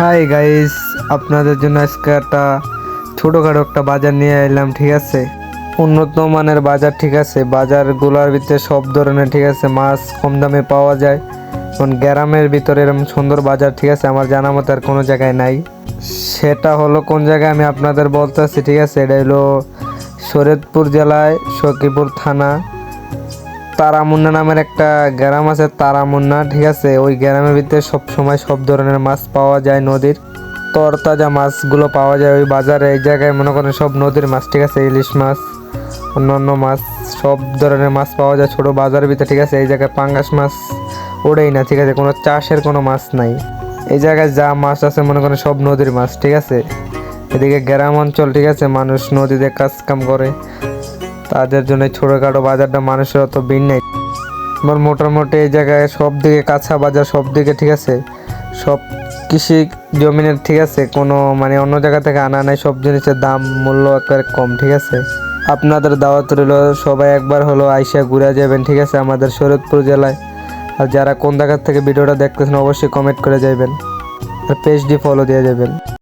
Hi guys, আপনাদের জন্য আজকে একটা ছোটোখাটো একটা বাজার নিয়ে এলাম। ঠিক আছে, উন্নত মানের বাজার। ঠিক আছে, বাজারগুলোর ভিতরে সব ধরনের ঠিক আছে মাছ কম দামে পাওয়া যায়। কারণ গ্রামের ভিতরে এরকম সুন্দর বাজার ঠিক আছে আমার জানা মতো আর কোনো জায়গায় নাই। সেটা হলো কোন জায়গায় আমি আপনাদের বলতেছি। ঠিক আছে, এটা হলো শরীয়তপুর জেলায় সখীপুর থানা তারামুন্না নামের একটা গ্রাম আছে, তারামুন্না। ঠিক আছে, ওই গ্রামের ভিতরে সব সময় সব ধরনের মাছ পাওয়া যায়, নদীর তরতাজা মাছগুলো পাওয়া যায় ওই বাজারে। এই জায়গায় মনে করেন সব নদীর মাছ। ঠিক আছে, ইলিশ মাছ, অন্যান্য মাছ, সব ধরনের মাছ পাওয়া যায় ছোট বাজারের ভিতরে। ঠিক আছে, এই জায়গায় পাঙ্গাস মাছ ওড়েই না। ঠিক আছে, কোনো চাষের কোনো মাছ নাই এই জায়গায়। যা মাছ আছে মনে করেন সব নদীর মাছ। ঠিক আছে, এদিকে গ্রাম অঞ্চল। ঠিক আছে, মানুষ নদীতে কাজ কাম করে, তাদের জন্য ছোটোখাটো বাজারটা মানুষের অত ভিড় নেই। আমার মোটামুটি এই জায়গায় সব দিকে কাঁচা বাজার, সব দিকে ঠিক আছে সব কৃষি জমিনের। ঠিক আছে, কোনো মানে অন্য জায়গা থেকে আনা নাই, সব জিনিসের দাম মূল্য একবারে কম। ঠিক আছে, আপনাদের দাওয়াত রইল, সবাই একবার হলো আইসা ঘুরে যাবেন। ঠিক আছে, আমাদের শরীয়তপুর জেলায়। আর যারা কোন জায়গা থেকে ভিডিওটা দেখতেছেন অবশ্যই কমেন্ট করে যাবেন আর পেজটি ফলো দিয়ে যাবেন।